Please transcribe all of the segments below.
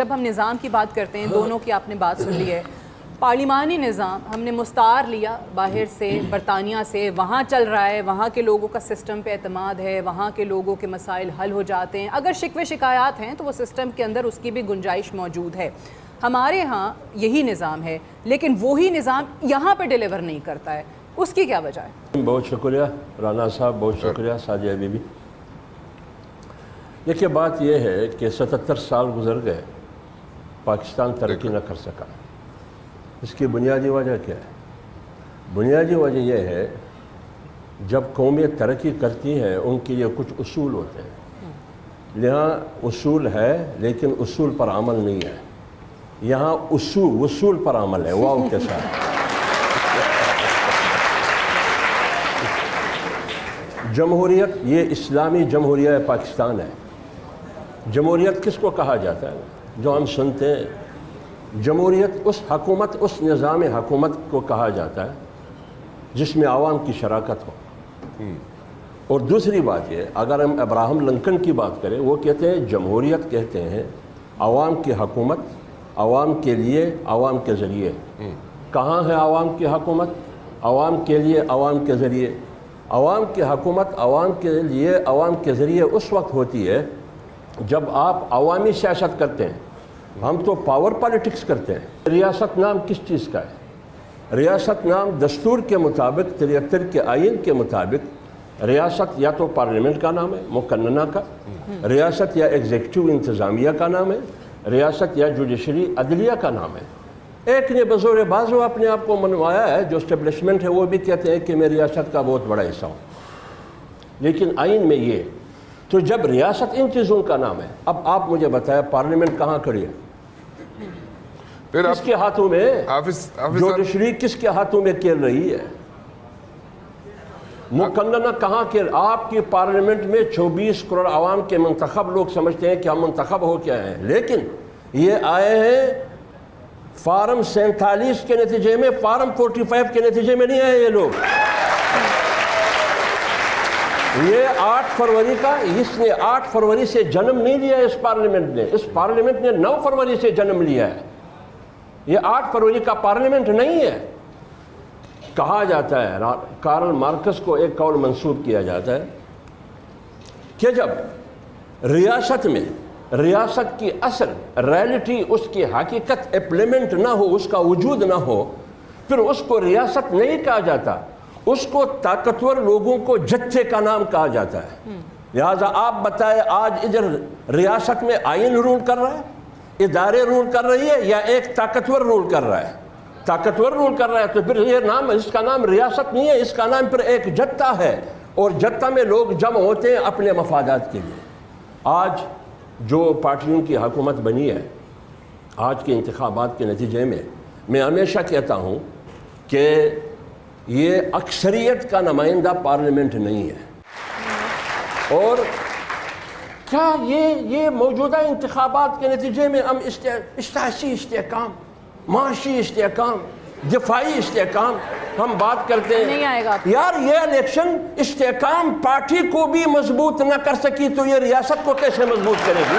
جب ہم نظام کی بات کرتے ہیں، دونوں کی آپ نے بات سن لی ہے، پارلیمانی نظام ہم نے مستعار لیا باہر سے، برطانیہ سے، وہاں چل رہا ہے، وہاں کے لوگوں کا سسٹم پہ اعتماد ہے، وہاں کے لوگوں کے مسائل حل ہو جاتے ہیں، اگر شکوے شکایات ہیں تو وہ سسٹم کے اندر اس کی بھی گنجائش موجود ہے۔ ہمارے ہاں یہی نظام ہے، لیکن وہی نظام یہاں پہ ڈیلیور نہیں کرتا ہے، اس کی کیا وجہ ہے؟ بہت شکریہ رانا صاحب، بہت شکریہ سعدیہ بی بی۔ دیکھیے بات یہ ہے کہ 77 سال گزر گئے، پاکستان ترقی نہ کر سکا۔ اس کی بنیادی وجہ کیا ہے؟ بنیادی وجہ یہ ہے جب قومیں ترقی کرتی ہیں ان کے لیے کچھ اصول ہوتے ہیں، یہاں اصول ہے لیکن اصول پر عمل نہیں ہے، یہاں اصول پر عمل ہے، واو کے ساتھ۔ جمہوریت، یہ اسلامی جمہوریہ پاکستان ہے۔ جمہوریت کس کو کہا جاتا ہے؟ جو ہم سنتے ہیں، جمہوریت اس حکومت، اس نظام حکومت کو کہا جاتا ہے جس میں عوام کی شراکت ہو۔ اور دوسری بات یہ، اگر ہم ابراہم لنکن کی بات کریں، وہ کہتے ہیں جمہوریت کہتے ہیں عوام کی حکومت، عوام کے لیے، عوام کے ذریعے۔ کہاں ہے عوام کی حکومت؟ عوام کے لیے، عوام کے ذریعے۔ عوام کی حکومت عوام کے لیے، عوام کے ذریعے اس وقت ہوتی ہے جب آپ عوامی سیاست کرتے ہیں۔ ہم تو پاور پالیٹکس کرتے ہیں۔ ریاست نام کس چیز کا ہے؟ ریاست نام دستور کے مطابق، 73 کے آئین کے مطابق ریاست یا تو پارلیمنٹ کا نام ہے مقننہ کا، ریاست یا ایگزیکٹو انتظامیہ کا نام ہے، ریاست یا جوڈیشری عدلیہ کا نام ہے۔ ایک نے بزور بازو اپنے آپ کو منوایا ہے، جو اسٹیبلشمنٹ ہے وہ بھی کہتے ہیں کہ میں ریاست کا بہت بڑا حصہ ہوں، لیکن آئین میں یہ۔ تو جب ریاست ان چیزوں کا نام ہے، اب آپ مجھے بتایا پارلیمنٹ کہاں کھڑی ہے؟ کس کے ہاتھوں میں؟ جوڈیشری کس کے ہاتھوں میں کھیل رہی ہے؟ مقننہ کہاں کھیل؟ آپ کی پارلیمنٹ میں 24 کروڑ عوام کے منتخب لوگ سمجھتے ہیں کہ ہم منتخب ہو کیا ہیں، لیکن یہ آئے ہیں فارم 47 کے نتیجے میں، فارم 45 کے نتیجے میں نہیں آئے یہ لوگ۔ یہ 8 فروری کا، اس نے 8 فروری سے جنم نہیں لیا اس پارلیمنٹ نے، اس پارلیمنٹ نے 9 فروری سے جنم لیا ہے۔ یہ 8 فروری کا پارلیمنٹ نہیں ہے۔ کہا جاتا ہے، کارل مارکس کو ایک قول منسوب کیا جاتا ہے کہ جب ریاست میں، ریاست کی اصل ریالٹی، اس کی حقیقت امپلیمنٹ نہ ہو، اس کا وجود نہ ہو، پھر اس کو ریاست نہیں کہا جاتا، اس کو طاقتور لوگوں کو جتھے کا نام کہا جاتا ہے۔ لہٰذا آپ بتائیں آج ادھر ریاست میں آئین رول کر رہا ہے، ادارے رول کر رہی ہے، یا ایک طاقتور رول کر رہا ہے؟ طاقتور رول کر رہا ہے، تو پھر یہ نام، اس کا نام ریاست نہیں ہے، اس کا نام پھر ایک جتھا ہے، اور جتھا میں لوگ جمع ہوتے ہیں اپنے مفادات کے لیے۔ آج جو پارٹیوں کی حکومت بنی ہے، آج کے انتخابات کے نتیجے میں ہمیشہ کہتا ہوں کہ یہ اکثریت کا نمائندہ پارلیمنٹ نہیں ہے، اور کیا یہ موجودہ انتخابات کے نتیجے میں ہم سیاسی استحکام، معاشی استحکام، دفاعی استحکام ہم بات کرتے ہیں، نہیں آئے گا یار یہ الیکشن استحکام پارٹی کو بھی مضبوط نہ کر سکی تو یہ ریاست کو کیسے مضبوط کرے گی؟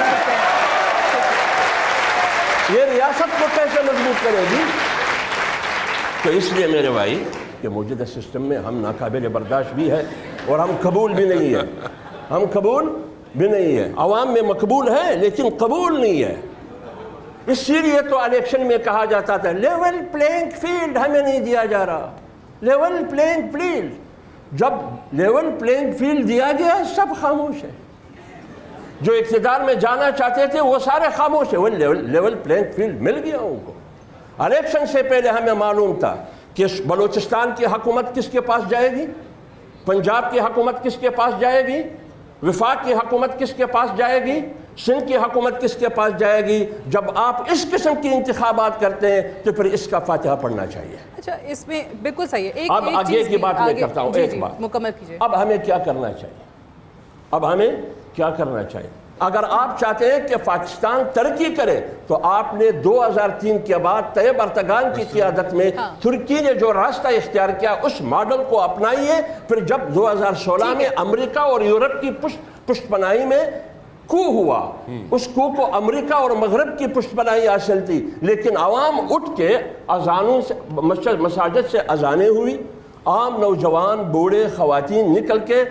یہ ریاست کو کیسے مضبوط کرے گی؟ تو اس لیے میرے بھائی کہ موجودہ سسٹم میں ہم ناقابل برداشت بھی ہے، اور ہم قبول بھی نہیں ہے، ہم قبول بھی نہیں ہے۔ عوام میں مقبول ہے لیکن قبول نہیں ہے۔ اسی لیے تو الیکشن میں کہا جاتا تھا لیول پلینگ فیلڈ ہمیں نہیں دیا جا رہا، لیول پلینگ فیلڈ۔ جب لیول پلینگ فیلڈ دیا گیا سب خاموش ہے، جو اقتدار میں جانا چاہتے تھے وہ سارے خاموش ہیں، وہ لیول پلینگ فیلڈ مل گیا ان کو۔ الیکشن سے پہلے ہمیں معلوم تھا کہ بلوچستان کی حکومت کس کے پاس جائے گی، پنجاب کی حکومت کس کے پاس جائے گی، وفاق کی حکومت کس کے پاس جائے گی، سندھ کی حکومت کس کے پاس جائے گی۔ جب آپ اس قسم کی انتخابات کرتے ہیں تو پھر اس کا فاتحہ پڑھنا چاہیے۔ اچھا، اس میں بالکل صحیح ہے۔ اب آگے کی بات میں کرتا ہوں، ایک بات مکمل کیجیے۔ اب ہمیں کیا کرنا چاہیے؟ اب ہمیں کیا کرنا چاہیے؟ اگر آپ چاہتے ہیں کہ پاکستان ترقی کرے تو آپ نے 2003 کے بعد طیب اردگان کی قیادت میں ترکی نے جو راستہ اختیار کیا اس ماڈل کو اپنائیے۔ پھر جب 2016 میں امریکہ اور یورپ کی پشت پناہی میں کو ہوا، اس کو امریکہ اور مغرب کی پشت پناہی حاصل تھی، لیکن عوام اٹھ کے اذانوں سے مساجد سے اذانیں ہوئی، عام نوجوان بوڑھے خواتین نکل کے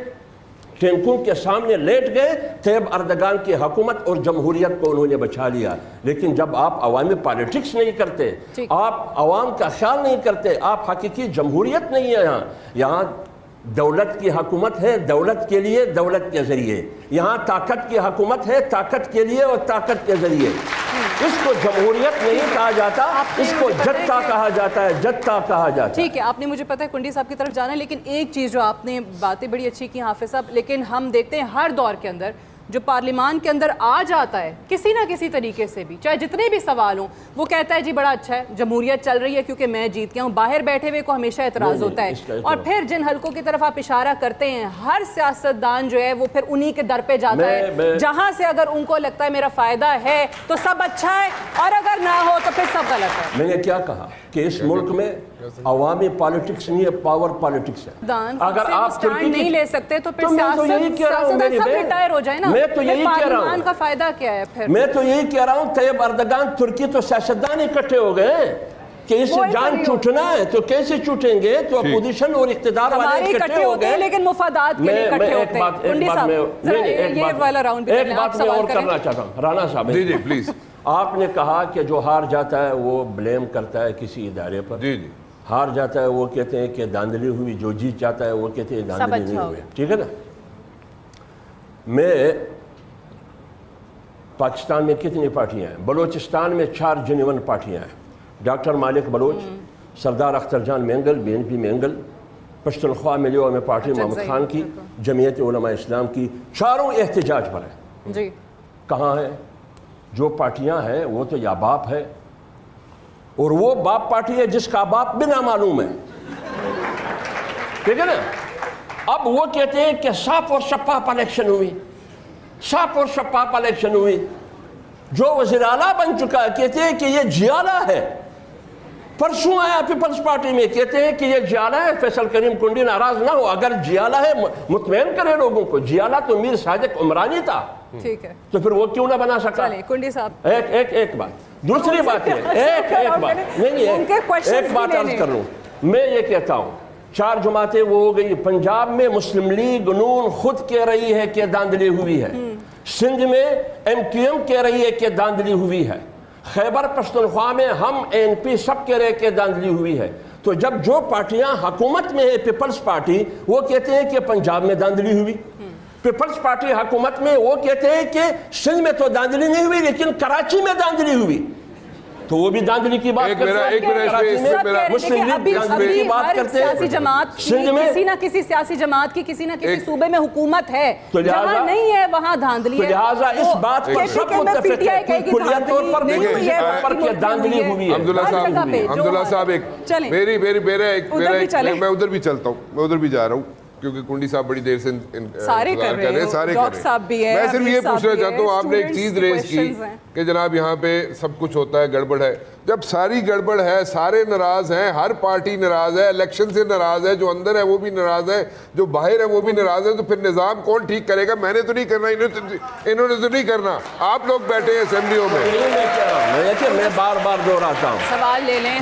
ٹینکوں کے سامنے لیٹ گئے، طیب اردگان کی حکومت اور جمہوریت کو انہوں نے بچا لیا۔ لیکن جب آپ عوامی پالیٹکس نہیں کرتے، آپ عوام کا خیال نہیں کرتے، آپ حقیقی جمہوریت نہیں ہے یہاں دولت کی حکومت ہے دولت کے لیے دولت کے ذریعے، یہاں طاقت کی حکومت ہے طاقت کے لیے اور طاقت کے ذریعے۔ اس کو جمہوریت نہیں کہا جاتا، اس کو جدہ کہا جاتا ہے، جدہ کہا جاتا ہے۔ ٹھیک ہے، آپ نے مجھے پتہ ہے کنڈی صاحب کی طرف جانا ہے، لیکن ایک چیز جو آپ نے باتیں بڑی اچھی کی حافظ صاحب، لیکن ہم دیکھتے ہیں ہر دور کے اندر جو پارلیمان کے اندر آ جاتا ہے کسی نہ کسی طریقے سے بھی، چاہے جتنے بھی سوال ہوں، وہ کہتا ہے جی بڑا اچھا ہے جمہوریت چل رہی ہے کیونکہ میں جیت گیا ہوں۔ باہر بیٹھے ہوئے کو ہمیشہ اعتراض ہوتا ہے، اور پھر جن حلقوں کی طرف آپ اشارہ کرتے ہیں ہر سیاستدان جو ہے وہ پھر انہی کے در پہ جاتا ہے جہاں سے اگر ان کو لگتا ہے میرا فائدہ ہے تو سب اچھا ہے، اور اگر نہ ہو تو پھر سب غلط ہے۔ میں نے کیا کہا کہ اس ملک میں عوامی پالیٹکس نہیں ہے، پاور پالیٹکس ہے۔ اگر آپ نہیں لے سکتے تو پھر سیاستدان سب ریٹائر ہو جائے نا، میں تو یہی کہہ رہا ہوں، پارلیمان کا فائدہ کیا ہے پھر؟ میں تو یہی کہہ رہا ہوں طیب اردگان ترکی تو سیاستدان اکٹھے ہو گئے کہ اس سے جان چوٹنا ہے تو کیسے چوٹیں گے؟ تو اپوزیشن اور اقتدار والے اکٹھے ہو گئے، لیکن مفادات کے لیے اکٹھے ہوتے ہیں۔ ایک بات میں اور کرنا چاہتا ہوں رانا صاحب، جی پلیز۔ آپ نے کہا کہ جو ہار جاتا ہے وہ بلیم کرتا ہے کسی ادارے پر، ہار جاتا ہے وہ کہتے ہیں کہ دھاندلی ہوئی، جو جیت جاتا ہے وہ کہتے ہیں دھاندلی نہیں ہوئی، ٹھیک ہے نا؟ میں پاکستان میں کتنی پارٹیاں ہیں؟ بلوچستان میں 4 جنون پارٹیاں ہیں، ڈاکٹر مالک بلوچ، سردار اختر جان مینگل BNP مینگل، پشتونخوا ملیو میں پارٹی محمد خان کی، جمعیت علماء اسلام کی، چاروں احتجاج پر ہیں۔ جی کہاں ہے؟ جو پارٹیاں ہیں وہ تو یا باپ ہے، اور وہ باپ پارٹی ہے جس کا باپ بھی نامعلوم ہے، ٹھیک ہے نا؟ اب وہ کہتے ہیں کہ صاف اور شفاف الیکشن ہوئی، صاف اور شفاف الیکشن ہوئی، جو وزیر اعلیٰ بن چکا ہے کہتے ہیں کہ یہ جیالہ ہے، پرسوں آیا پیپلز پارٹی میں کہتے ہیں کہ یہ جیالہ ہے۔ فیصل کریم کنڈی ناراض نہ ہو، اگر جیالہ ہے مطمئن کرے لوگوں کو، جیالہ تو میر صادق عمرانی تھا، ٹھیک ہے، تو پھر وہ کیوں نہ بنا سکا؟ کنڈی صاحب ایک بات، دوسری بات ہے، ایک بات عرض کر لوں، میں یہ کہتا ہوں 4 جماعتیں وہ ہو گئی، پنجاب میں مسلم لیگ نون خود کہہ رہی ہے کہ دھاندلی ہوئی ہے، سندھ میں MQM کہہ رہی ہے کہ دھاندلی ہوئی ہے، خیبر پختونخوا میں ہم ANP سب کہہ رہے کہ دھاندلی ہوئی ہے۔ تو جب جو پارٹیاں حکومت میں ہے پیپلز پارٹی وہ کہتے ہیں کہ پنجاب میں دھاندلی ہوئی، پیپلز پارٹی حکومت میں وہ کہتے ہیں کہ سندھ میں تو دھاندلی نہیں ہوئی لیکن کراچی میں دھاندلی ہوئی، تو وہ بھی دھاندلی کی بات کرتے ہیں، مسلم لیگ دھاندلی کی بات کرتے ہیں، سندھ میں کسی نہ کسی سیاسی جماعت کی کسی نہ کسی صوبے میں حکومت ہے، جہاں نہیں ہے وہاں دھاندلی ہے۔ لہٰذا اس بات پر سب متفق ہے کلیہ طور پر کہ دھاندلی ہوئی ہے۔ عبداللہ صاحب میں ادھر بھی چلتا ہوں، میں ادھر بھی جا رہا ہوں کیونکہ کنڈی صاحب بڑی دیر سے سارے کر رہے ہیں، ڈاکٹر صاحب بھی ہیں، میں صرف یہ پوچھنا چاہتا ہوں، آپ نے ایک چیز ریز کی کہ جناب یہاں پہ سب کچھ ہوتا ہے، گڑبڑ ہے۔ جب ساری گڑبڑ ہے، سارے ناراض ہیں، ہر پارٹی ناراض ہے، الیکشن سے ناراض ہے، جو اندر ہے وہ بھی ناراض ہے، جو باہر ہے وہ بھی ناراض ہے، تو پھر نظام کون ٹھیک کرے گا؟ میں نے تو نہیں کرنا، انہوں نے تو نہیں کرنا، آپ لوگ بیٹھے ہیں اسمبلیوں میں۔ میں بار بار دہراتا ہوں، سوال لے لیں،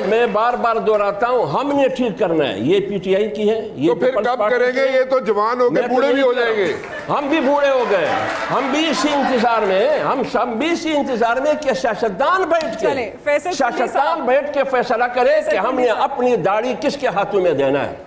میں بار بار دہراتا ہوں، ہم نے ٹھیک کرنا ہے، یہ PTI کی ہے، تو پھر کب کریں گے؟ یہ تو جوان ہو کے بوڑھے بھی ہو جائیں گے، ہم بھی بوڑھے ہو گئے، ہم بھی اسی انتظار میں، ہم سب بھی اسی انتظار میں کہ سیاستدان بیٹھ کے فیصلہ کرے کہ ہم نے اپنی داڑھی کس کے ہاتھوں میں دینا ہے۔